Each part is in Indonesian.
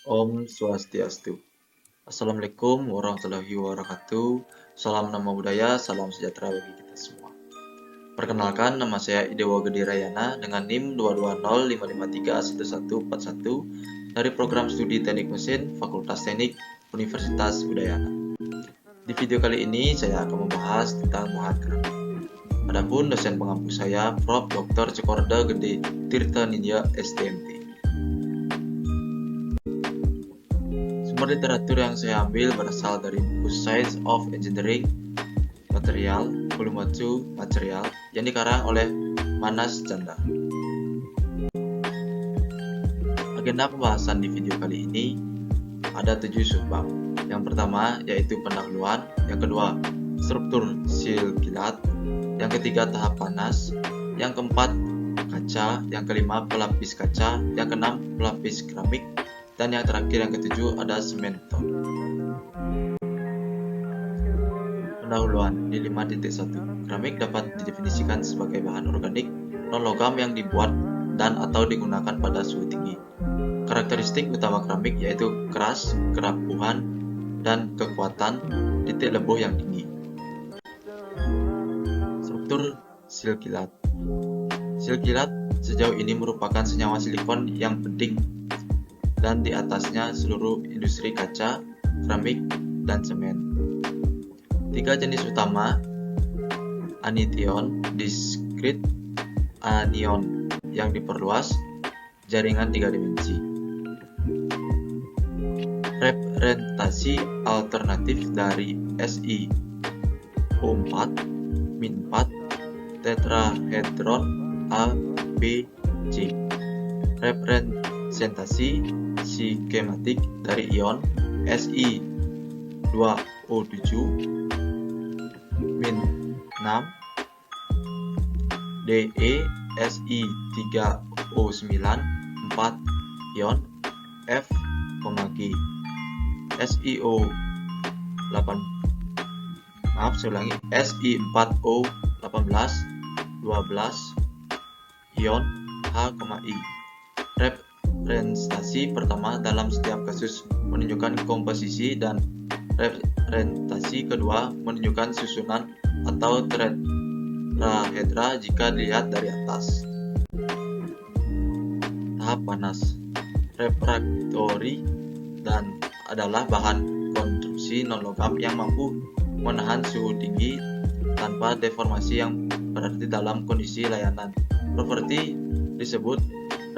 Om Swastiastu. Assalamualaikum warahmatullahi wabarakatuh. Salam nama budaya, salam sejahtera bagi kita semua. Perkenalkan, nama saya Idewo Gede Rayana dengan NIM 22055311141 dari program studi Teknik Mesin Fakultas Teknik Universitas Udayana. Di video kali ini saya akan membahas tentang bahan keramik. Adapun dosen pengampu saya Prof. Dr. Cokorda Gede Tirta Ninja STMT. Sumber literatur yang saya ambil berasal dari buku Science of Engineering Material, Volume 2 Material yang dikarang oleh Manas Canda. Agenda pembahasan di video kali ini ada 7 subbab. Yang pertama yaitu pendahuluan, yang kedua struktur sil kilat, yang ketiga tahap panas, yang keempat kaca, yang kelima pelapis kaca, yang keenam pelapis keramik, dan yang terakhir yang ketujuh ada semen beton. Pendahuluan di 5.1. Keramik dapat didefinisikan sebagai bahan organik non-logam yang dibuat dan atau digunakan pada suhu tinggi. Karakteristik utama keramik yaitu keras, kerapuhan, dan kekuatan titik lebuh yang tinggi. Struktur sil kilat. Sil kilat sejauh ini merupakan senyawa silikon yang penting dan di atasnya seluruh industri kaca, keramik, dan semen. 3 jenis utama: anition, discrete, anion yang diperluas, jaringan 3 dimensi. Representasi alternatif dari SiO4 min 4 tetrahedron A, B, C. Representasi skematik dari ion Si2O7 min 6 De Si3O9 4 ion F, G. Si4O18 12 ion H, I. Representasi pertama dalam setiap kasus menunjukkan komposisi dan representasi kedua menunjukkan susunan atau tetrahedra jika dilihat dari atas. Tahap panas. Refraktori dan adalah bahan konstruksi non-logam yang mampu menahan suhu tinggi tanpa deformasi yang berarti dalam kondisi layanan. Properti disebut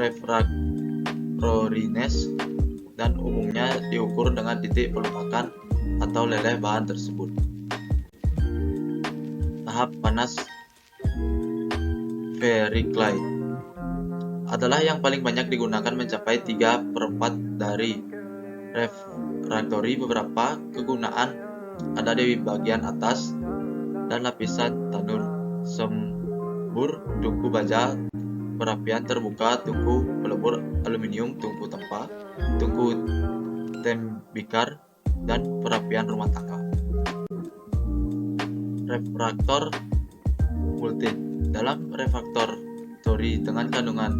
refraktoriness dan umumnya diukur dengan titik pelunakan atau leleh bahan tersebut. Tahap panas vericlay adalah yang paling banyak digunakan, mencapai 3/4 dari refraktori. Beberapa kegunaan ada di bagian atas dan lapisan tanur, sembur, tungku baja, perapian terbuka, tungku pelebur aluminium, tungku tempa, tungku tembikar, dan perapian rumah tangga. Refraktor multi. Dalam refraktori dengan kandungan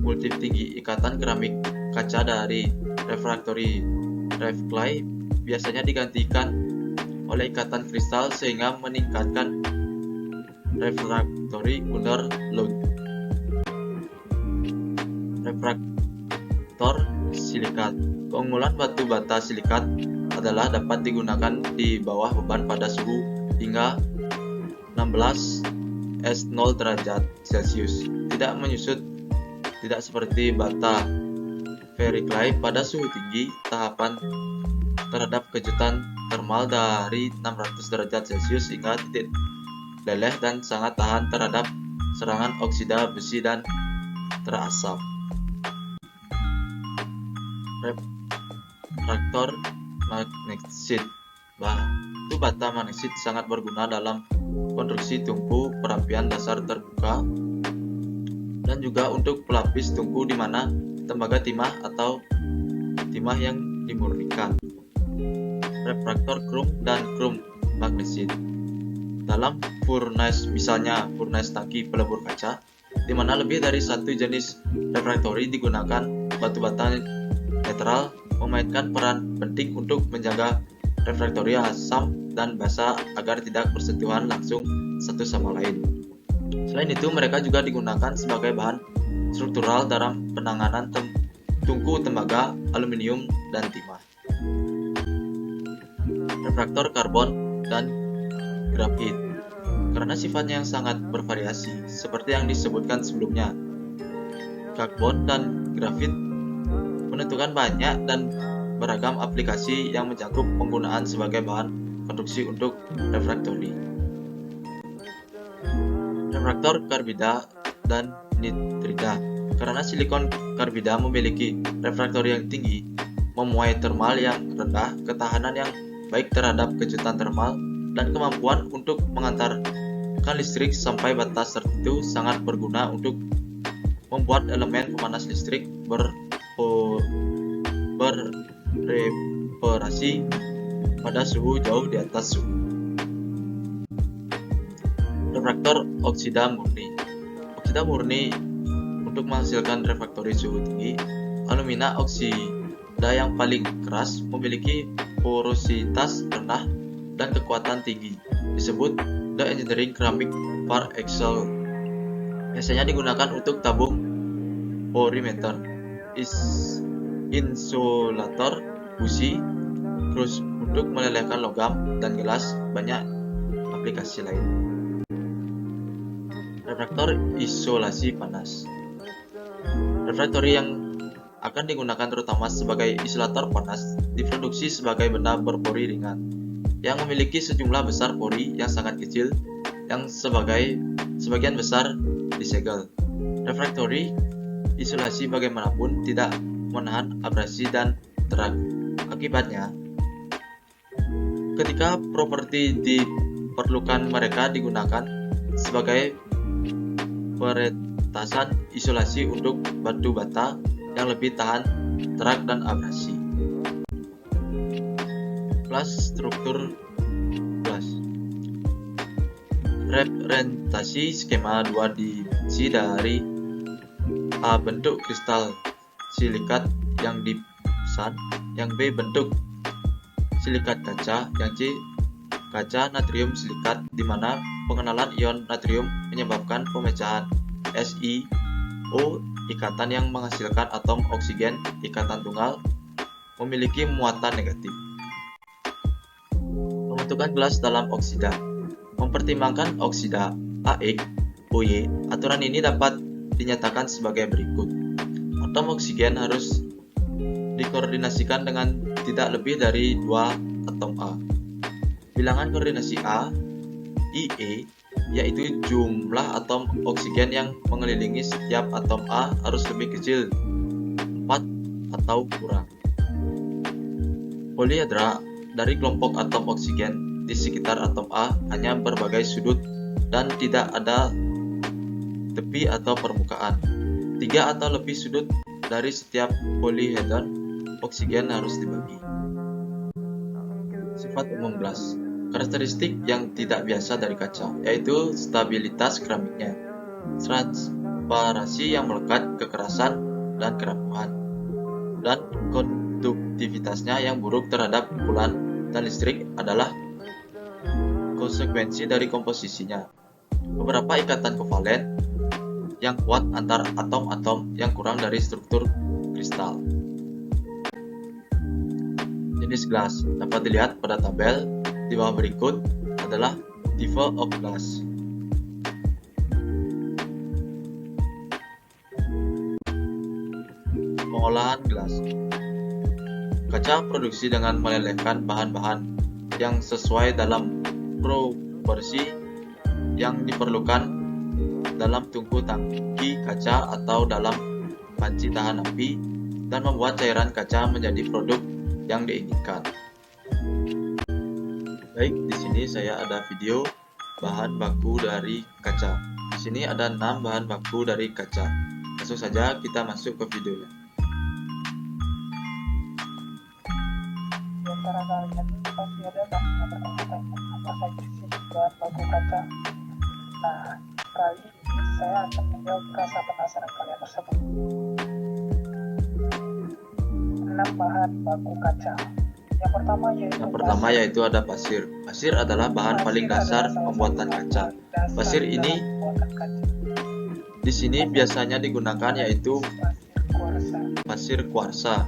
multi tinggi, ikatan keramik kaca dari refraktori refclay biasanya digantikan oleh ikatan kristal sehingga meningkatkan refraktori under load. Refraktor silikat. Keunggulan batu bata silikat adalah dapat digunakan di bawah beban pada suhu hingga 16 S0 derajat Celcius. Tidak menyusut, tidak seperti bata vericlay pada suhu tinggi. Tahapan terhadap kejutan termal dari 600 derajat Celcius hingga titik leleh dan sangat tahan terhadap serangan oksida besi dan terasap. Refraktor magnesit. Batu bata magnesit sangat berguna dalam konstruksi tungku perapian dasar terbuka dan juga untuk pelapis tungku di mana tembaga timah atau timah yang dimurnikan. Refraktor krom dan krom magnesit. Dalam furnace, misalnya furnace tangki pelebur kaca, di mana lebih dari satu jenis refraktori digunakan, batu bata netral memainkan peran penting untuk menjaga refraktori asam dan basa agar tidak bersentuhan langsung satu sama lain. Selain itu, mereka juga digunakan sebagai bahan struktural dalam penanganan tungku tembaga, aluminium, dan timah. Refraktor karbon dan grafit. Karena sifatnya yang sangat bervariasi, seperti yang disebutkan sebelumnya, karbon dan grafit menentukan banyak dan beragam aplikasi yang mencakup penggunaan sebagai bahan konstruksi untuk refraktori. Refraktor karbida dan nitrida. Karena silikon karbida memiliki refraktori yang tinggi, memuai termal yang rendah, ketahanan yang baik terhadap kejutan termal, dan kemampuan untuk mengantarkan listrik sampai batas tertentu, sangat berguna untuk membuat elemen pemanas listrik bereparasi pada suhu jauh di atas suhu. Refraktor oksida murni. Oksida murni untuk menghasilkan refraktori suhu tinggi. Alumina oksida yang paling keras memiliki porositas rendah dan kekuatan tinggi. Disebut the engineering ceramic par excellence. Biasanya digunakan untuk tabung porimeter, insulator, busi, terus untuk melelehkan logam dan gelas, banyak aplikasi lain. Refraktor isolasi panas. Refraktori yang akan digunakan terutama sebagai isolator panas diproduksi sebagai benda berpori ringan yang memiliki sejumlah besar pori yang sangat kecil yang sebagian besar disegel. Refraktori isolasi bagaimanapun tidak menahan abrasi dan terak. Akibatnya, ketika properti diperlukan, mereka digunakan sebagai peretasan isolasi untuk batu bata yang lebih tahan terak dan abrasi. Kelas struktur kelas. Representasi skema 2 dimensi dari A. Bentuk kristal silikat yang dipesan, yang B. Bentuk silikat kaca, yang C. Kaca natrium silikat, di mana pengenalan ion natrium menyebabkan pemecahan SiO, ikatan yang menghasilkan atom oksigen ikatan tunggal, memiliki muatan negatif. Pembentukan gelas dalam oksida. Mempertimbangkan oksida AX, OY, aturan ini dapat dinyatakan sebagai berikut. Atom oksigen harus dikoordinasikan dengan tidak lebih dari 2 atom A. Bilangan koordinasi A, IE, yaitu jumlah atom oksigen yang mengelilingi setiap atom A harus lebih kecil, 4 atau kurang. Poliedra dari kelompok atom oksigen di sekitar atom A hanya berbagai sudut dan tidak ada tepi atau permukaan. 3 atau lebih sudut dari setiap polyhedron oksigen harus dibagi. Sifat umum gelas. Karakteristik yang tidak biasa dari kaca, yaitu stabilitas keramiknya, transparasi yang melekat, kekerasan dan kerapuhan, dan konduktivitasnya yang buruk terhadap pukulan dan listrik adalah konsekuensi dari komposisinya. Beberapa ikatan kovalen yang kuat antar atom-atom yang kurang dari struktur kristal. Jenis gelas dapat dilihat pada tabel di bawah berikut adalah type of glass. Pengolahan gelas. Kaca produksi dengan melelehkan bahan-bahan yang sesuai dalam proporsi yang diperlukan dalam tungku tangki kaca atau dalam panci tahan api dan membuat cairan kaca menjadi produk yang diinginkan. Baik, di sini saya ada video bahan baku dari kaca. Di sini ada 6 bahan baku dari kaca. Langsung saja kita masuk ke videonya. Di antara kalian pasti ada yang bertanya-tanya apa saja sih bahan baku kaca. Nah, kali ini saya akan menjawab rasa penasaran kalian tersebut. 6 bahan baku kaca. Yang pertama yaitu ada pasir. Pasir adalah bahan paling dasar pembuatan kaca. Pasir ini di sini biasanya digunakan yaitu pasir kuarsa.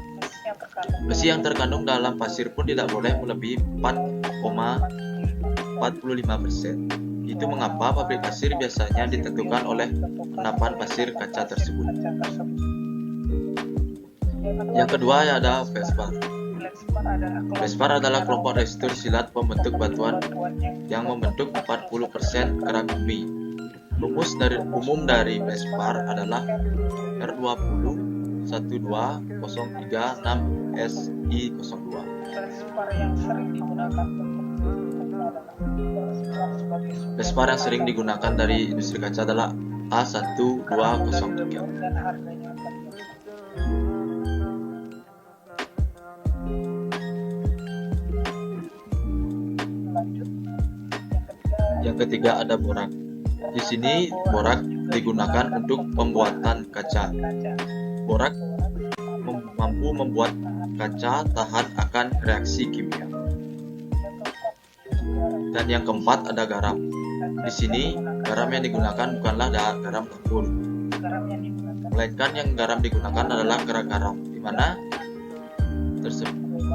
Besi yang terkandung dalam pasir pun tidak boleh melebihi 4,45%. Itu mengapa pabrik pasir biasanya ditentukan oleh endapan pasir kaca tersebut. Yang kedua ada felspar. Felspar adalah kelompok tekstur silat pembentuk batuan yang membentuk 40% kerak bumi. Rumus umum dari felspar adalah R20 1203 SI02. Felspar yang sering digunakan dari industri kaca adalah A1203. Yang ketiga ada borak. Di sini borak digunakan untuk pembuatan kaca. Borak mampu membuat kaca tahan akan reaksi kimia. Dan yang keempat ada garam. Di sini garam yang digunakan bukanlah garam dapur, melainkan yang garam digunakan adalah kerak garam, di mana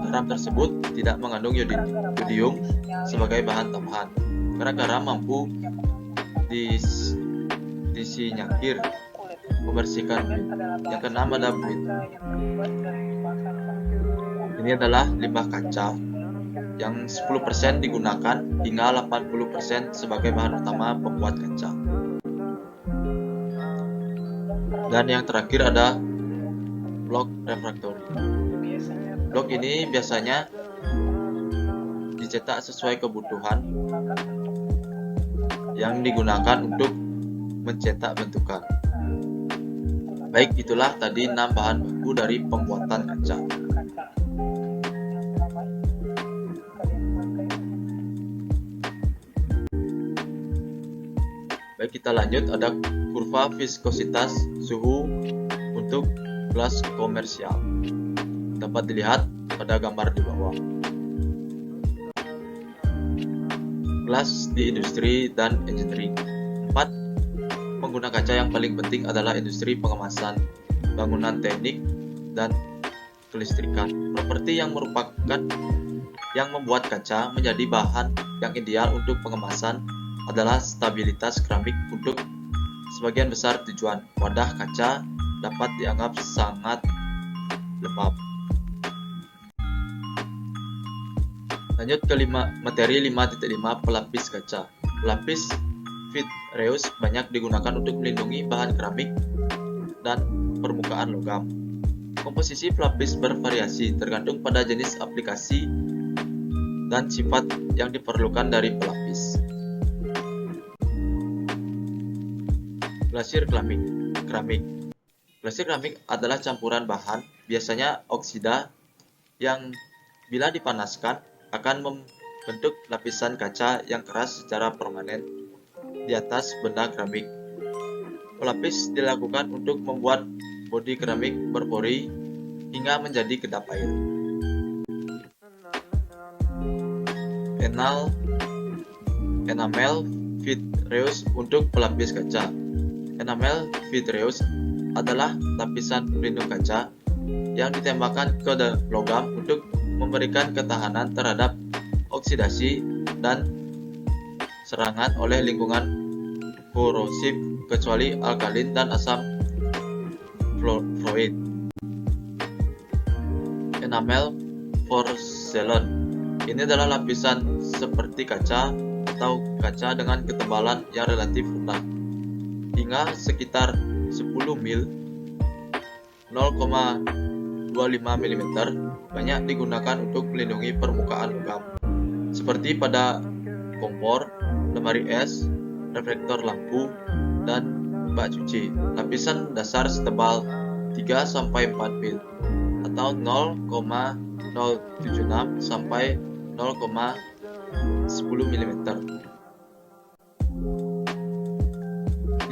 garam tersebut tidak mengandung yodium sebagai bahan tambahan. Kerak garam mampu disinyakir, membersihkan buit. Yang keenam ada buit. Ini adalah limbah kaca yang 10% digunakan hingga 80% sebagai bahan utama pembuat kaca. Dan yang terakhir ada blok refraktori. Blok ini biasanya dicetak sesuai kebutuhan yang digunakan untuk mencetak bentukan. Baik, itulah tadi 6 bahan baku dari pembuatan kaca. Baik, kita lanjut. Ada kurva viskositas suhu untuk gelas komersial. Dapat dilihat pada gambar di bawah. Gelas di industri dan engineering. 4. Pengguna kaca yang paling penting adalah industri pengemasan, bangunan teknik, dan kelistrikan. Properti yang membuat kaca menjadi bahan yang ideal untuk pengemasan adalah stabilitas keramik. Untuk sebagian besar tujuan, wadah kaca dapat dianggap sangat lembab. Lanjut ke materi 5.5 pelapis kaca. Pelapis vitreous banyak digunakan untuk melindungi bahan keramik dan permukaan logam. Komposisi pelapis bervariasi tergantung pada jenis aplikasi dan sifat yang diperlukan dari pelapis. Glasir keramik. Glasir keramik adalah campuran bahan, biasanya oksida, yang bila dipanaskan akan membentuk lapisan kaca yang keras secara permanen di atas benda keramik. Pelapis dilakukan untuk membuat bodi keramik berpori hingga menjadi kedap air. Enamel vitreous untuk pelapis kaca. Enamel vitreous adalah lapisan pelindung kaca yang ditembakkan ke logam untuk memberikan ketahanan terhadap oksidasi dan serangan oleh lingkungan korosif kecuali alkalin dan asam fluorid. Enamel porcelain. Ini adalah lapisan seperti kaca atau kaca dengan ketebalan yang relatif rendah, hingga sekitar 10 mil 0,25 mm, banyak digunakan untuk melindungi permukaan logam, seperti pada kompor, lemari es, reflektor lampu, dan bak cuci. Lapisan dasar setebal 3-4 mil atau 0,076 sampai 0,10 mm.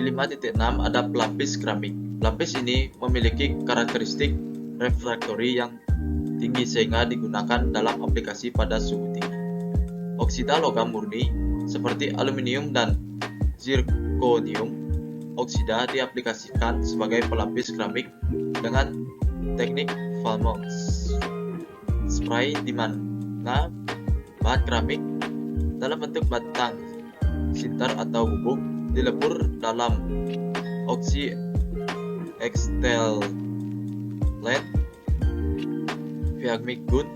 Di 5.6 ada pelapis keramik. Pelapis ini memiliki karakteristik refraktori yang tinggi sehingga digunakan dalam aplikasi pada suhu tinggi. Oksida logam murni seperti aluminium dan zirconium oksida diaplikasikan sebagai pelapis keramik dengan teknik Valmont spray, di mana bahan keramik dalam bentuk batang, sinter atau bubuk dilebur dalam oksi extelate Viagmic Good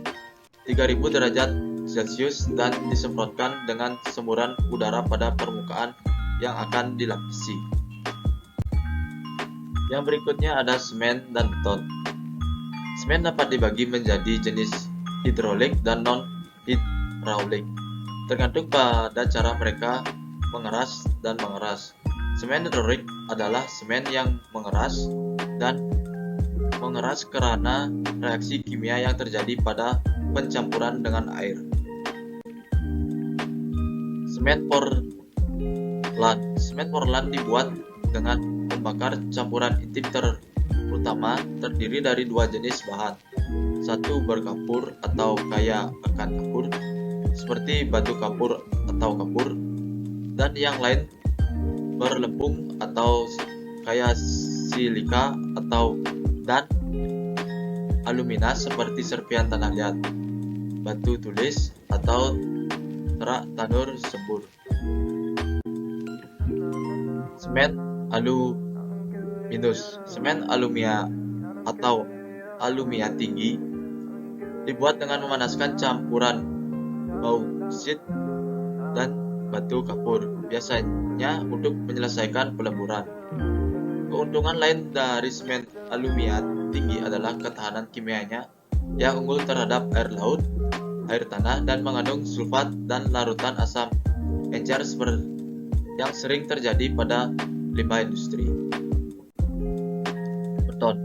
3000 derajat Celcius dan disemprotkan dengan semburan udara pada permukaan yang akan dilapisi. Yang berikutnya ada semen dan beton. Semen dapat dibagi menjadi jenis hidrolik dan non-hidraulik, tergantung pada cara mereka mengeras dan mengeras. Semen hidrolik adalah semen yang mengeras dan mengeras karena reaksi kimia yang terjadi pada pencampuran dengan air. Semen Portland. Semen Portland dibuat dengan membakar campuran intim terutama terdiri dari dua jenis bahan. Satu berkapur atau kaya akan kapur, seperti batu kapur atau kapur, dan yang lain berlempung atau kaya silika atau dan alumina seperti serpian tanah liat, batu tulis, atau terak tanur sembur. Semen aluminus. Semen alumia atau alumia tinggi dibuat dengan memanaskan campuran bauxit dan batu kapur, biasanya untuk menyelesaikan peleburan. Keuntungan lain dari semen alumia tinggi adalah ketahanan kimianya yang unggul terhadap air laut, air tanah, dan mengandung sulfat dan larutan asam encer yang sering terjadi pada limbah industri. Beton.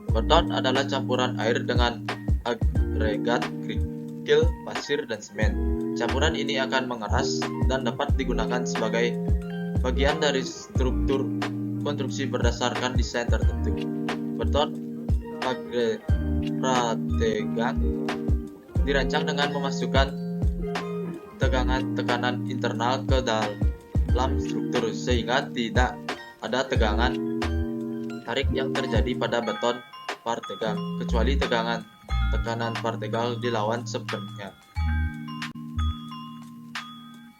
Beton adalah campuran air dengan agregat kerikil, pasir, dan semen. Campuran ini akan mengeras dan dapat digunakan sebagai bagian dari struktur konstruksi berdasarkan desain tertentu. Beton prategang dirancang dengan memasukkan tekanan internal ke dalam struktur sehingga tidak ada tegangan tarik yang terjadi pada beton partegang, kecuali tekanan partegal dilawan sepenuhnya.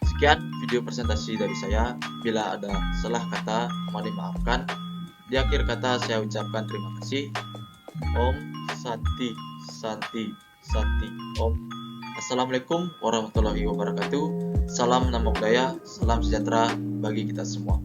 Sekian video presentasi dari saya. Bila ada salah kata, mohon dimaafkan. Di akhir kata saya ucapkan terima kasih. Om Santi Santi Santi Om. Assalamualaikum warahmatullahi wabarakatuh. Salam Namo Buddhaya, salam sejahtera bagi kita semua.